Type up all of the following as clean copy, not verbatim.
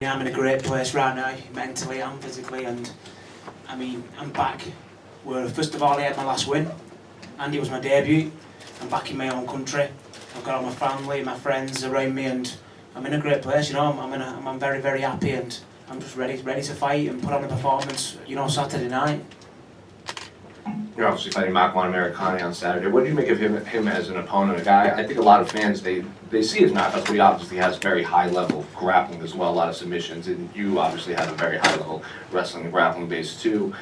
Yeah, I'm in a great place right now, mentally and physically, and I mean, I'm back where, first of all, I had my last win, and it was my debut. I'm back in my own country. I've got all my family, my friends around me, and I'm in a great place. You know, I'm very, very happy, and I'm just ready to fight and put on a performance. You know, Saturday night. You're obviously fighting Makwan Americani on Saturday. What do you make of him as an opponent? A guy, I think a lot of fans, they see his knockouts, but he obviously has very high level grappling as well, a lot of submissions, and you obviously have a very high level wrestling and grappling base too.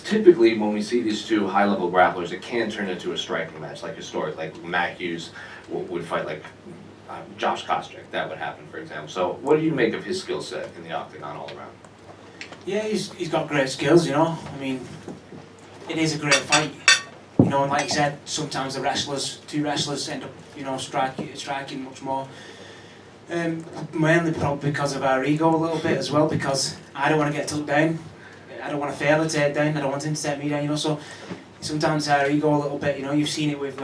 Typically, when we see these two high level grapplers, it can turn into a striking match, like historic, like Matt Hughes would fight like Josh Koscheck. That would happen, for example. So what do you make of his skill set in the octagon all around? Yeah, he's got great skills. You know, I mean, it is a great fight. You know, and like you said, sometimes two wrestlers end up, you know, striking much more. Mainly probably because of our ego a little bit as well, because I don't want to get took down. I don't want to fail a takedown. I don't want him to take me down. You know, so sometimes our ego a little bit. You know, you've seen it with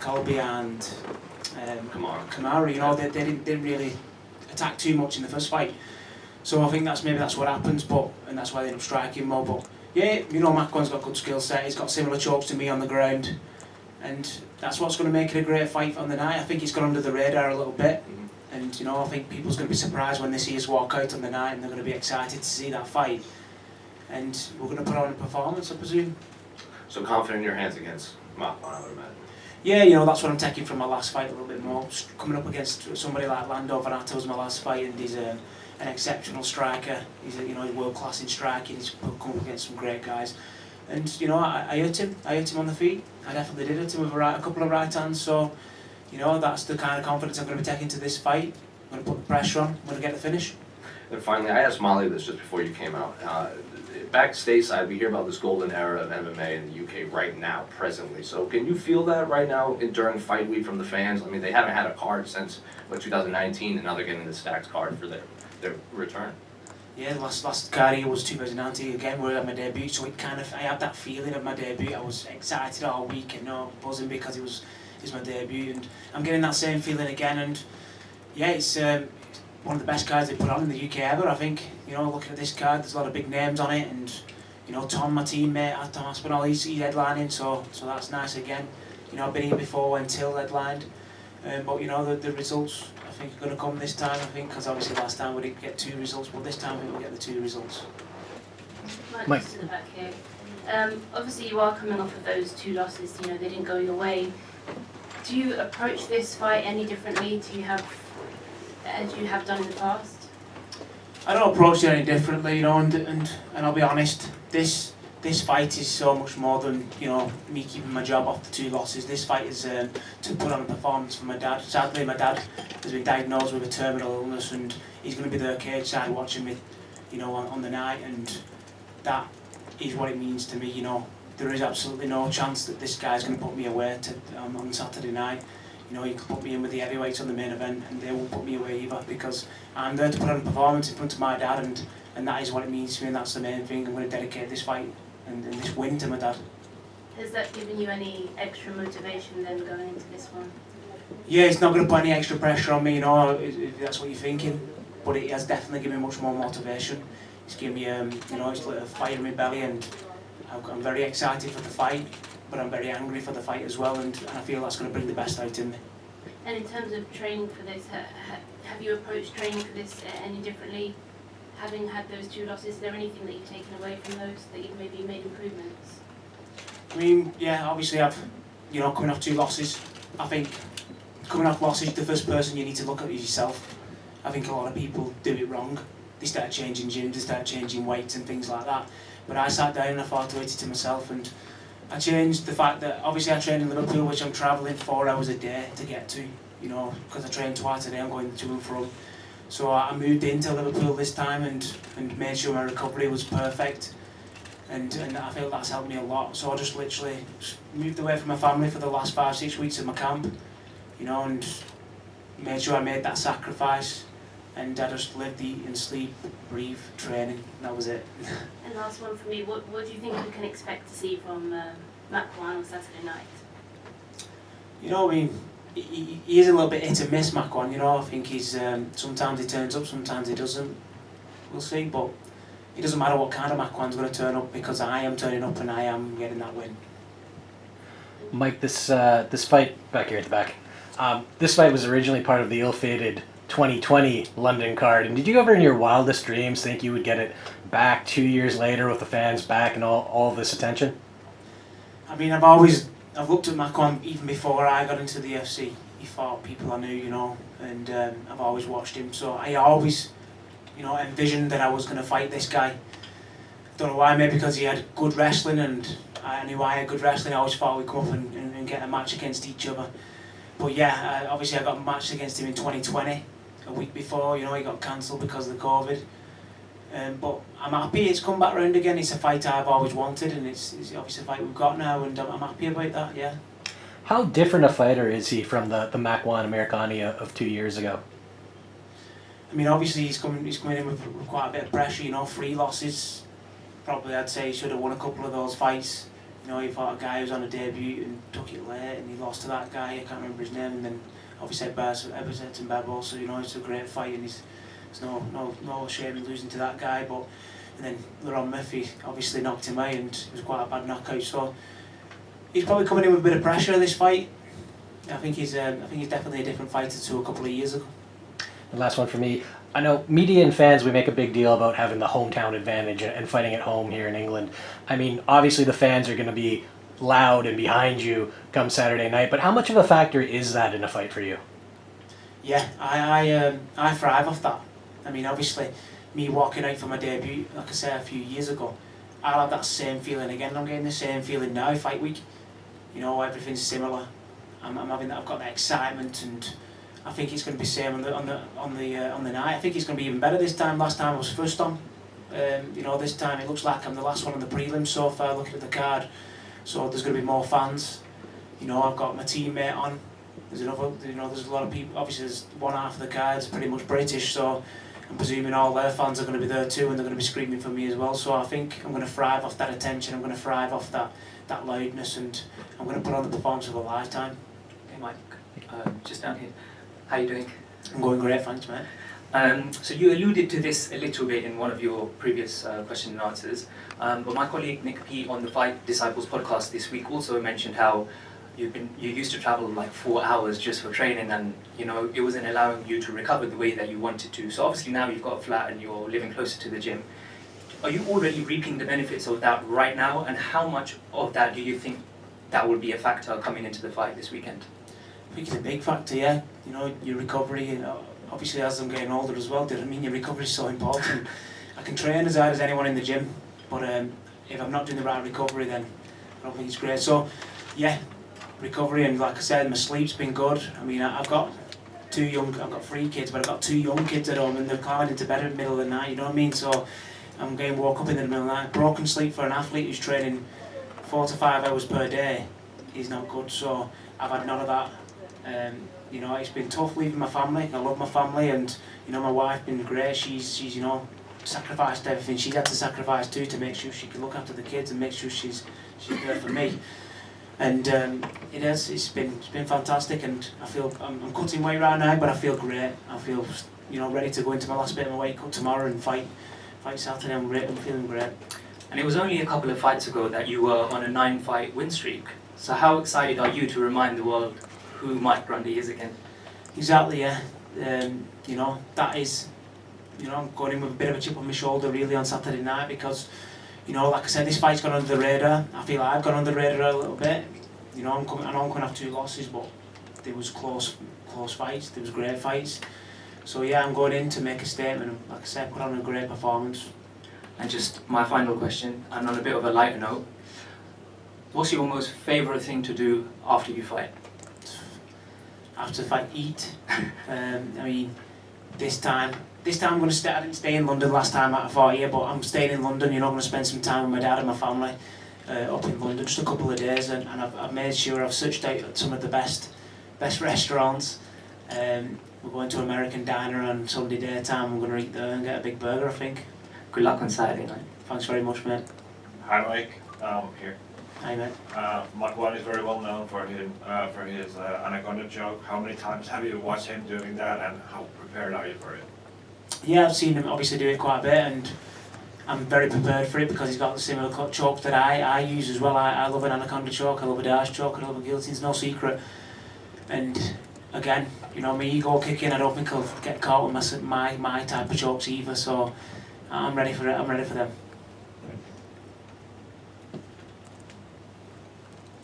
Colby and Kamara. You know, they didn't really attack too much in the first fight. So I think that's what happens, and that's why they end up striking more. But yeah, you know, Makwan's got good skill set. He's got similar chokes to me on the ground, and that's what's going to make it a great fight on the night. I think he's gone under the radar a little bit, and you know, I think people's going to be surprised when they see us walk out on the night, and they're going to be excited to see that fight. And we're going to put on a performance, I presume. So confident in your hands against Makwan, I would imagine. Yeah, you know, that's what I'm taking from my last fight a little bit more. Coming up against somebody like Lando Vanato was my last fight, and he's an exceptional striker. He's world class in striking. He's come up against some great guys, and you know, I hurt him. I hurt him on the feet. I definitely did hurt him with a couple of right hands. So, you know, that's the kind of confidence I'm going to be taking to this fight. I'm going to put the pressure on. I'm going to get the finish. And finally, I asked Molly this just before you came out. Back stateside, we hear about this golden era of MMA in the UK right now, presently. So can you feel that right now during fight week from the fans? I mean, they haven't had a card since 2019, and now they're getting the stacked card for their return. Yeah, the last card here was 2019 again, where I had my debut. So I had that feeling of my debut. I was excited all week and buzzing because it was my debut, and I'm getting that same feeling again. And yeah, it's one of the best cards they put on in the UK ever, I think. You know, looking at this card, there's a lot of big names on it, and you know, Tom, my teammate, Tom Aspinall, he's headlining, so that's nice again. You know, I've been here before when Till headlined, but you know, the results I think are going to come this time. I think because obviously last time we didn't get 2 results, but this time we'll get the 2 results. Mike, to the back here. Obviously, you are coming off of those 2 losses. You know, they didn't go your way. Do you approach this fight any differently? As you have done in the past? I don't approach it any differently, you know, and I'll be honest, this fight is so much more than, you know, me keeping my job off the 2 losses. This fight is to put on a performance for my dad. Sadly, my dad has been diagnosed with a terminal illness, and he's going to be there cage side watching me, you know, on the night, and that is what it means to me. You know, there is absolutely no chance that this guy's going to put me away on Saturday night. You know, you can put me in with the heavyweights on the main event, and they won't put me away either, because I'm there to put on a performance in front of my dad, and that is what it means to me, and that's the main thing. I'm going to dedicate this fight and this win to my dad. Has that given you any extra motivation then going into this one? Yeah, it's not going to put any extra pressure on me, you know, if that's what you're thinking, but it has definitely given me much more motivation. It's given me, you know, it's lit a fire in my belly, and I'm very excited for the fight, but I'm very angry for the fight as well, and I feel that's going to bring the best out in me. And in terms of training for this, have you approached training for this any differently? Having had those 2 losses, is there anything that you've taken away from those that you've maybe made improvements? I mean, yeah, obviously you know, coming off 2 losses, I think coming off losses, the first person you need to look at is yourself. I think a lot of people do it wrong. They start changing gyms, they start changing weights and things like that. But I sat down and I thought to myself, and I changed the fact that obviously I train in Liverpool, which I'm travelling 4 hours a day to get to, you know, because I train twice a day, I'm going to and from. So I moved into Liverpool this time and made sure my recovery was perfect, and I feel that's helped me a lot. So I just literally moved away from my family for the last 5-6 weeks of my camp, you know, and made sure I made that sacrifice, and I just lived, eat and sleep, breathe, training, and that was it. And last one for me, what do you think we can expect to see from Makwan on Saturday night? You know, I mean, he is a little bit hit and miss, Makwan. You know, I think he's sometimes he turns up, sometimes he doesn't. We'll see, but it doesn't matter what kind of Makwan's going to turn up because I am turning up and I am getting that win. Mike, this fight back here at the back. This fight was originally part of the ill-fated 2020 London card, and did you ever in your wildest dreams think you would get it back 2 years later with the fans back and all this attention? I mean, I've looked at Makwan even before I got into the UFC. He fought people I knew, you know, and I've always watched him. So I always, you know, envisioned that I was going to fight this guy. Don't know why, maybe because he had good wrestling and I knew I had good wrestling. I always thought we'd come up and get a match against each other. But yeah, obviously I got matched against him in 2020, a week before. You know, he got cancelled because of the COVID. But I'm happy it's come back round again. It's a fight I've always wanted, and it's obviously a fight we've got now, and I'm happy about that. Yeah. How different a fighter is he from the Makwan Americani of 2 years ago? I mean, obviously he's coming in with quite a bit of pressure. You know, 3 losses. Probably I'd say he should have won a couple of those fights. You know, he fought a guy who was on a debut and took it late, and he lost to that guy. I can't remember his name. And then obviously Everton Bebo. So you know, it's a great fight, and there's no shame in losing to that guy. But and then Laurent Murphy obviously knocked him out, and it was quite a bad knockout. So he's probably coming in with a bit of pressure this fight. I think he's definitely a different fighter to a couple of years ago. The last one for me. I know media and fans, we make a big deal about having the hometown advantage and fighting at home here in England. I mean, obviously the fans are going to be loud and behind you come Saturday night, but how much of a factor is that in a fight for you? Yeah, I thrive off that. I mean, obviously, me walking out for my debut, like I said, a few years ago, I'll have that same feeling again. I'm getting the same feeling now, fight week. You know, everything's similar. I'm having that. I've got that excitement, and I think it's going to be the same on the night. I think it's going to be even better this time. Last time I was first on. You know, this time it looks like I'm the last one on the prelims so far. Looking at the card, so there's going to be more fans. You know, I've got my teammate on. There's another. You know, there's a lot of people. Obviously, there's one half of the card is pretty much British, so I'm presuming all their fans are going to be there too, and they're going to be screaming for me as well. So I think I'm going to thrive off that attention. I'm going to thrive off that loudness, and I'm going to put on the performance of a lifetime. Hey Mike, just down here. How are you doing? I'm going great, thanks, mate. So you alluded to this a little bit in one of your previous question and answers, but my colleague Nick P on the Fight Disciples podcast this week also mentioned how you used to travel like 4 hours just for training, and you know it wasn't allowing you to recover the way that you wanted to. So obviously now you've got a flat and you're living closer to the gym. Are you already reaping the benefits of that right now, and how much of that do you think that will be a factor coming into the fight this weekend? I think it's a big factor, yeah. You know, your recovery, you know, obviously as I'm getting older as well, I mean, your recovery is so important. I can train as hard as anyone in the gym, but if I'm not doing the right recovery, then I don't think it's great. So, yeah, recovery, and like I said, my sleep's been good. I mean, I've got 3 kids, but I've got 2 young kids at home, and they're climbing into bed in the middle of the night, you know what I mean? So, I'm getting woke up in the middle of the night. Broken sleep for an athlete who's training 4 to 5 hours per day is not good, so I've had none of that. You know, it's been tough leaving my family. I love my family, and you know, my wife's been great. She's you know, sacrificed everything she's had to sacrifice too to make sure she can look after the kids and make sure she's there for me. And it's been fantastic, and I feel I'm cutting weight right now, but I feel great. I feel, you know, ready to go into my last bit of my weight cut tomorrow and fight Saturday. I'm feeling great. And it was only a couple of fights ago that you were on a 9-fight win streak. So how excited are you to remind the world who Mike Grundy is again? Exactly, yeah. You know, that is, you know, I'm going in with a bit of a chip on my shoulder really on Saturday night because, you know, like I said, this fight's gone under the radar. I feel like I've gone under the radar a little bit. You know, I know I'm going to have 2 losses, but there was close fights, there was great fights. So yeah, I'm going in to make a statement and, like I said, put on a great performance. And just my final question, and on a bit of a lighter note, what's your most favourite thing to do after you fight? After the fight, eat. I mean, this time I'm going to stay. I didn't stay in London last time I fought here, but I'm staying in London. You know, I'm going to spend some time with my dad and my family up in London, just a couple of days, and I've made sure I've searched out some of the best restaurants. We're going to American Diner on Sunday daytime. I'm going to eat there and get a big burger, I think. Good luck on Saturday night. Thanks very much, mate. Hi, Mike. Here. Hi, mate. Mark One is very well known for his anaconda choke. How many times have you watched him doing that, and how prepared are you for it? Yeah, I've seen him obviously do it quite a bit, and I'm very prepared for it because he's got the similar choke that I use as well. I love an anaconda choke, I love a dash choke, I love a guillotine, it's no secret. And again, you know, my ego kicking, I don't think I'll get caught with my type of chokes either, so I'm ready for it, I'm ready for them.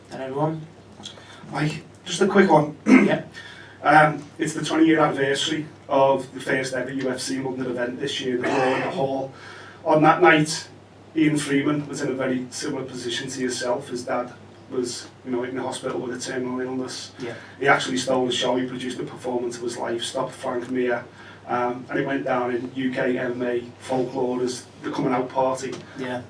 Is that everyone? Mike, just a quick one. Yeah. It's the 20-year anniversary of the first ever UFC London event this year, the Brawl in the Hall. On that night, Ian Freeman was in a very similar position to yourself. His dad was, you know, in the hospital with a terminal illness. Yeah. He actually stole the show. He produced the performance of his life, stopped Frank Mir, and it went down in UK MMA folklore as the coming out party. Yeah.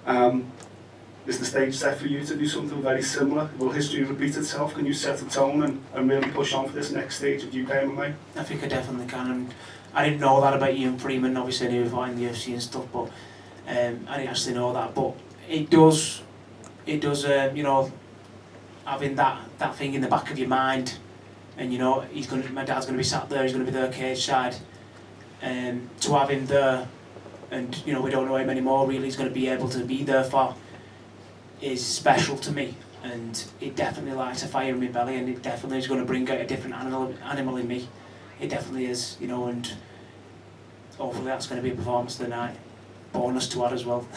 Is the stage set for you to do something very similar? Will history repeat itself? Can you set a tone and really push on for this next stage of UK MMA? I think I definitely can, and I didn't know that about Ian Freeman. Obviously, I knew he was in the UFC and stuff, but I didn't actually know that. But it does, you know, having that thing in the back of your mind, and you know, my dad's going to be sat there, he's going to be there cage side, to have him there, and you know, we don't know him anymore. Really, he's going to be able to be there for. Is special to me, and it definitely lights a fire in my belly, and it definitely is going to bring out a different animal in me. It definitely is, you know, and hopefully that's going to be a performance of the night. Bonus to add as well.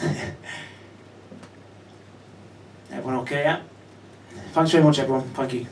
Everyone okay, yeah? Thanks very much, everyone. Thank you.